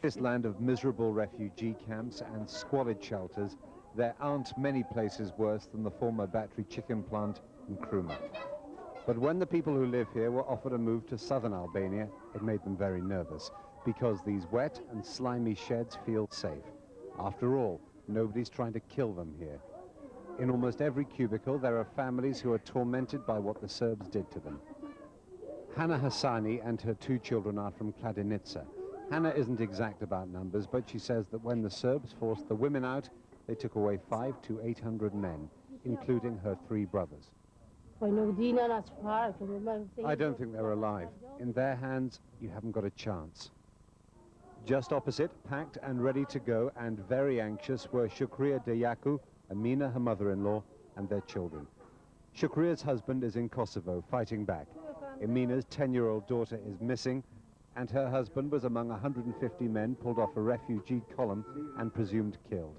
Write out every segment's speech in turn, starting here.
this land of miserable refugee camps and squalid shelters, there aren't many places worse than the former battery chicken plant in Kruma. But when the people who live here were offered a move to southern Albania, it made them very nervous, because these wet and slimy sheds feel safe. After all, nobody's trying to kill them here. In almost every cubicle, there are families who are tormented by what the Serbs did to them. Hannah Hassani and her 2 children are from Kladenica. Hannah isn't exact about numbers, but she says that when the Serbs forced the women out, they took away 500 to 800 men, including her 3 brothers. I don't think they're alive. In their hands, you haven't got a chance. Just opposite, packed and ready to go and very anxious, were Shukriya Deyaku, Amina, her mother-in-law, and their children. Shukriya's husband is in Kosovo, fighting back. Amina's 10-year-old daughter is missing, and her husband was among 150 men pulled off a refugee column and presumed killed.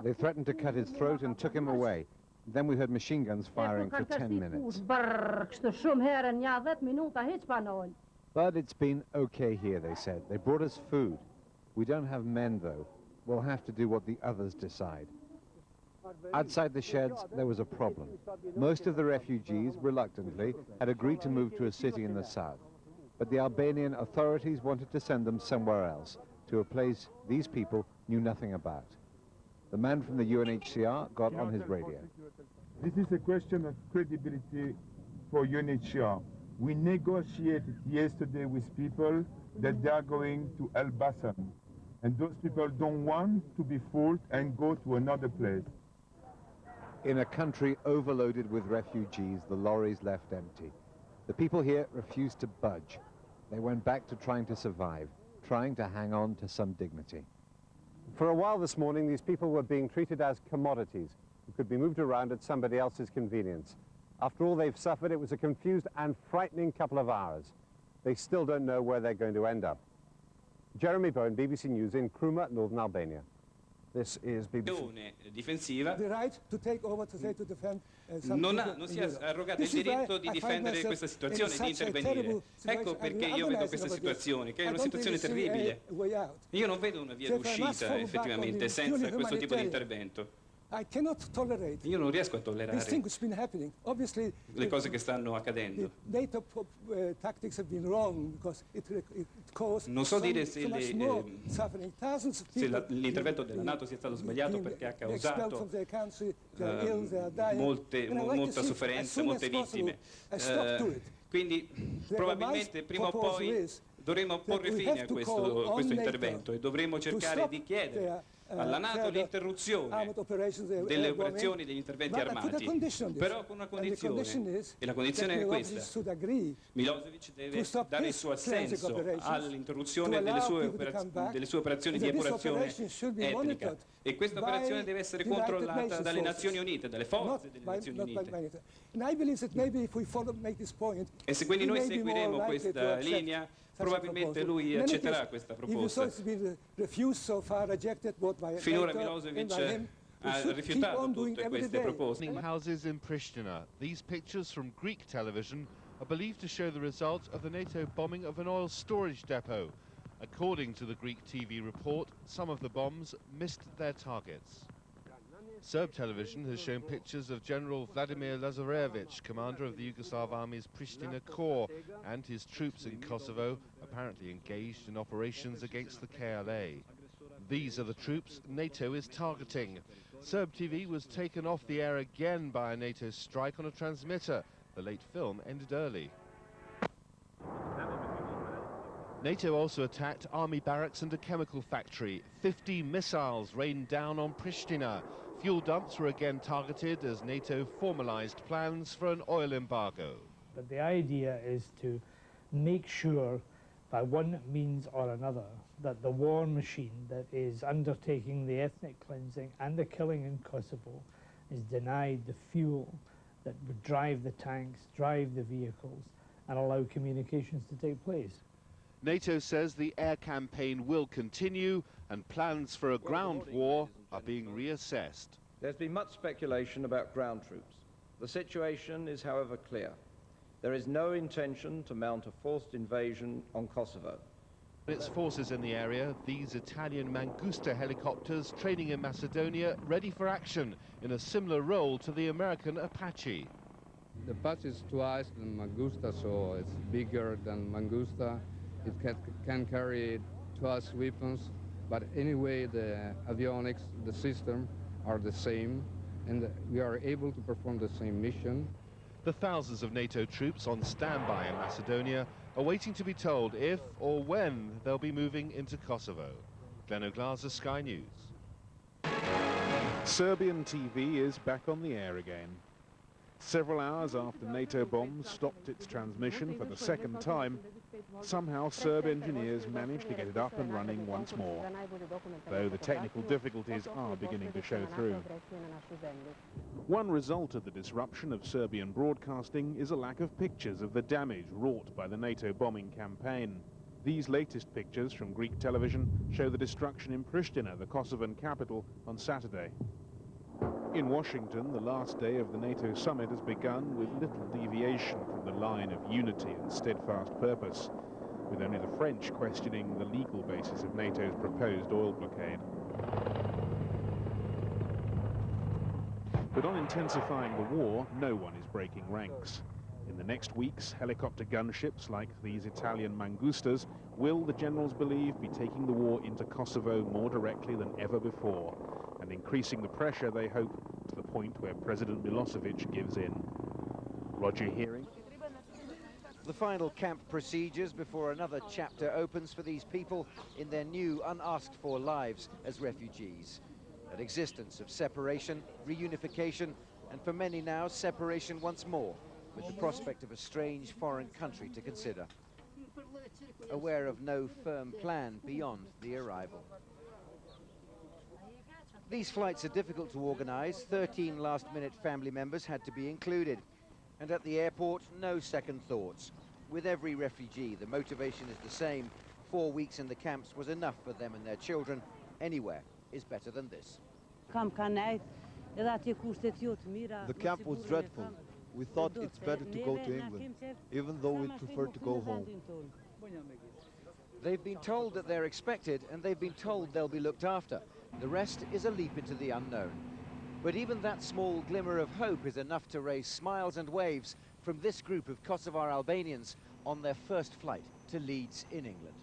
They threatened to cut his throat and took him away. Then we heard machine guns firing for 10 minutes. But it's been okay here, they said. They brought us food. We don't have men, though. We'll have to do what the others decide. Outside the sheds, there was a problem. Most of the refugees, reluctantly, had agreed to move to a city in the south. But the Albanian authorities wanted to send them somewhere else, to a place these people knew nothing about. The man from the UNHCR got on his radio. This is a question of credibility for UNHCR. We negotiated yesterday with people that they are going to Elbasan, and those people don't want to be fooled and go to another place. In a country overloaded with refugees, the lorries left empty. The people here refused to budge. They went back to trying to survive, trying to hang on to some dignity. For a while this morning, these people were being treated as commodities who could be moved around at somebody else's convenience. After all they've suffered, it was a confused and frightening couple of hours. They still don't know where they're going to end up. Jeremy Bowen, BBC News in Kruma, Northern Albania. This is BBC. Difensiva the right to take over, to say, to defend, non si è arrogato il diritto di difendere questa situazione, di intervenire. Ecco perché io vedo questa situazione, che è una situazione terribile. Io non vedo una via d'uscita effettivamente senza questo tipo di intervento. Io non riesco a tollerare le cose che stanno accadendo. Non so dire se l'intervento della NATO sia stato sbagliato perché ha causato molta sofferenza, molte vittime. Quindi probabilmente prima o poi dovremo porre fine a questo intervento e dovremo cercare di chiedere alla NATO l'interruzione delle operazioni, degli interventi armati, però con una condizione, e la condizione è questa: Milosevic deve dare il suo assenso all'interruzione delle sue operazioni di epurazione etnica, e questa operazione deve essere controllata dalle Nazioni Unite, dalle forze delle Nazioni Unite. E se quindi noi seguiremo questa linea, probabilmente lui accetterà questa proposta. Finora Milosevic ha rifiutato tutte queste proposte. Houses in Pristina. These pictures from Greek television are believed to show the result of the NATO bombing of an oil storage depot. According to the Greek TV report, some of the bombs missed their targets. Serb television has shown pictures of General Vladimir Lazarevic, commander of the Yugoslav Army's Pristina Corps, and his troops in Kosovo, apparently engaged in operations against the KLA. These are the troops NATO is targeting. Serb TV was taken off the air again by a NATO strike on a transmitter. The late film ended early. NATO also attacked army barracks and a chemical factory. 50 missiles rained down on Pristina. Fuel dumps were again targeted as NATO formalized plans for an oil embargo. But the idea is to make sure, by one means or another, that the war machine that is undertaking the ethnic cleansing and the killing in Kosovo is denied the fuel that would drive the tanks, drive the vehicles, and allow communications to take place. NATO says the air campaign will continue and plans for a ground war are being reassessed. There's been much speculation about ground troops. The situation is, however, clear. there is no intention to mount a forced invasion on Kosovo. Its forces in the area, these Italian Mangusta helicopters training in Macedonia, ready for action in a similar role to the American Apache. The Apache is twice than Mangusta, so it's bigger than Mangusta. It can carry twice weapons, but anyway the avionics, the system are the same, and we are able to perform the same mission. The thousands of NATO troops on standby in Macedonia are waiting to be told if or when they'll be moving into Kosovo. Glenn O'Glaser, Sky News. Serbian TV is back on the air again. Several hours after NATO bombs stopped its transmission for the second time, somehow Serb engineers managed to get it up and running once more, though the technical difficulties are beginning to show through. One result of the disruption of Serbian broadcasting is a lack of pictures of the damage wrought by the NATO bombing campaign. These latest pictures from Greek television show the destruction in Pristina, the Kosovan capital, on Saturday. In Washington, the last day of the NATO summit has begun with little deviation from the line of unity and steadfast purpose, with only the French questioning the legal basis of NATO's proposed oil blockade. But on intensifying the war, no one is breaking ranks. In the next weeks, helicopter gunships like these Italian Mangustas will, the generals believe, be taking the war into Kosovo more directly than ever before, and increasing the pressure, they hope, to the point where President Milosevic gives in. Roger Hearing. The final camp procedures before another chapter opens for these people in their new, unasked-for lives as refugees. An existence of separation, reunification, and for many now, separation once more, with the prospect of a strange foreign country to consider. Aware of no firm plan beyond the arrival. These flights are difficult to organize. 13 last-minute family members had to be included. And at the airport, no second thoughts. With every refugee, the motivation is the same. 4 weeks in the camps was enough for them and their children. Anywhere is better than this. The camp was dreadful. We thought it's better to go to England, even though we'd prefer to go home. They've been told that they're expected, and they've been told they'll be looked after. The rest is a leap into the unknown. But even that small glimmer of hope is enough to raise smiles and waves from this group of Kosovar Albanians on their first flight to Leeds in England.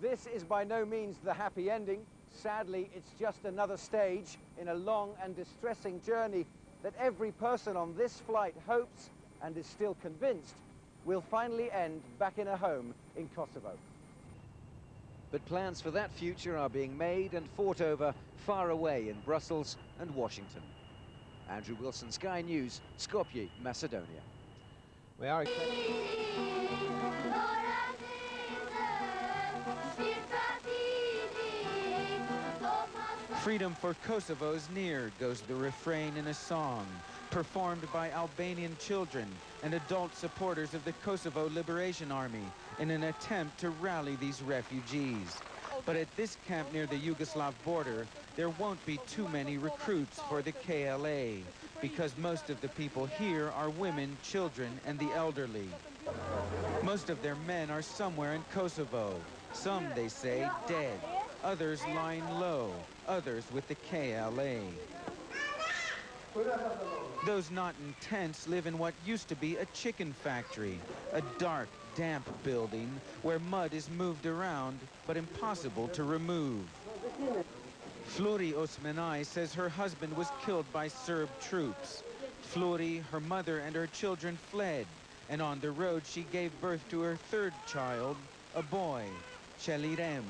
This is by no means the happy ending. Sadly, it's just another stage in a long and distressing journey that every person on this flight hopes and is still convinced will finally end back in a home in Kosovo. But plans for that future are being made and fought over far away in Brussels and Washington. Andrew Wilson, Sky News, Skopje, Macedonia. We are Freedom for Kosovo is near, goes the refrain in a song, performed by Albanian children and adult supporters of the Kosovo Liberation Army in an attempt to rally these refugees. But at this camp near the Yugoslav border, there won't be too many recruits for the KLA, because most of the people here are women, children, and the elderly. Most of their men are somewhere in Kosovo. Some, they say, dead. Others lying low. Others with the KLA. Those not in tents live in what used to be a chicken factory, a dark, damp building where mud is moved around but impossible to remove. Flori Osmanai says her husband was killed by Serb troops. Flori, her mother, and her children fled, and on the road she gave birth to her third child, a boy, Celirem.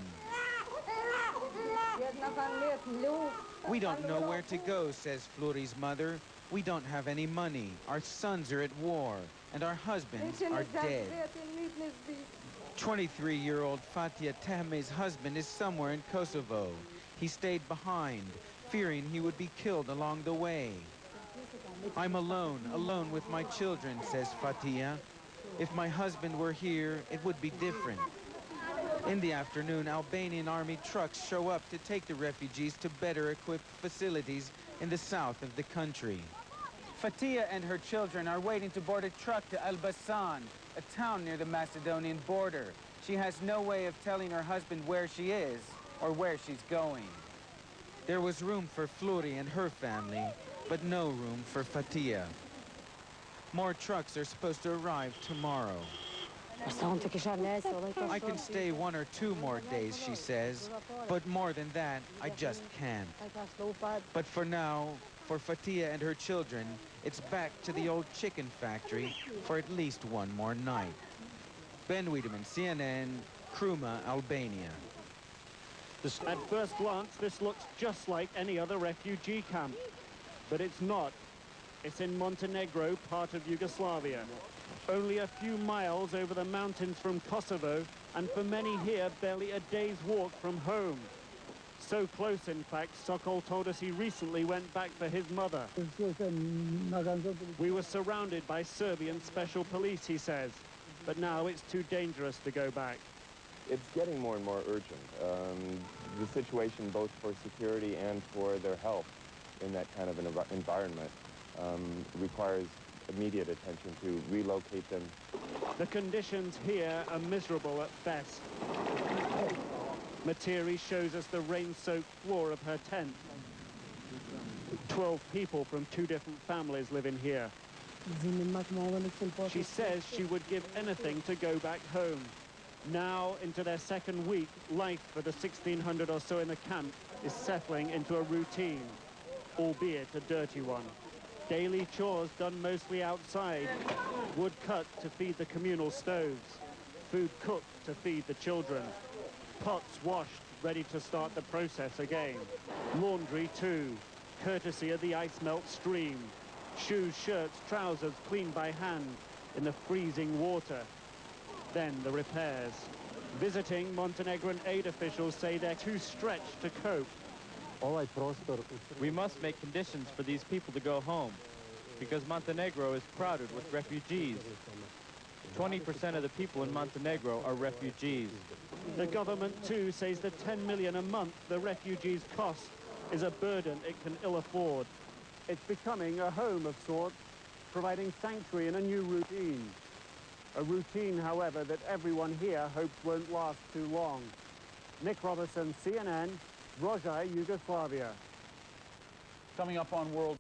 We don't know where to go, says Flori's mother. We don't have any money. Our sons are at war, and our husbands are dead. 23-year-old Fatia Tahme's husband is somewhere in Kosovo. He stayed behind, fearing he would be killed along the way. I'm alone with my children, says Fatia. If my husband were here, it would be different. In the afternoon, Albanian army trucks show up to take the refugees to better equipped facilities in the south of the country. Fatia and her children are waiting to board a truck to Elbasan, a town near the Macedonian border. She has no way of telling her husband where she is or where she's going. There was room for Flori and her family, but no room for Fatia. More trucks are supposed to arrive tomorrow. I can stay 1 or 2 more days, she says, but more than that, I just can't. But for now, for Fatia and her children, it's back to the old chicken factory for at least 1 more night. Ben Wiedemann, CNN, Kruma, Albania. At first glance, this looks just like any other refugee camp, but it's not. It's in Montenegro, part of Yugoslavia. Only a few miles over the mountains from Kosovo, and for many here, barely a day's walk from home. So close, in fact, Sokol told us he recently went back for his mother. We were surrounded by Serbian special police, he says, but now it's too dangerous to go back. It's getting more and more urgent. The situation, both for security and for their health in that kind of an environment, requires immediate attention to relocate them. The conditions here are miserable at best. Materi shows us the rain-soaked floor of her tent. 12 people from 2 different families live in here. She says she would give anything to go back home. Now, into their 2nd week, life for the 1,600 or so in the camp is settling into a routine, albeit a dirty one. Daily chores done mostly outside, wood cut to feed the communal stoves, food cooked to feed the children, pots washed, ready to start the process again. Laundry too, courtesy of the ice melt stream. Shoes, shirts, trousers cleaned by hand in the freezing water. Then the repairs. Visiting Montenegrin aid officials say they're too stretched to cope. We must make conditions for these people to go home, because Montenegro is crowded with refugees. 20% of the people in Montenegro are refugees. The government, too, says the 10 million a month the refugees cost is a burden it can ill afford. It's becoming a home of sorts, providing sanctuary in a new routine. A routine, however, that everyone here hopes won't last too long. Nick Robertson, CNN, Rojai, Yugoslavia. Coming up on World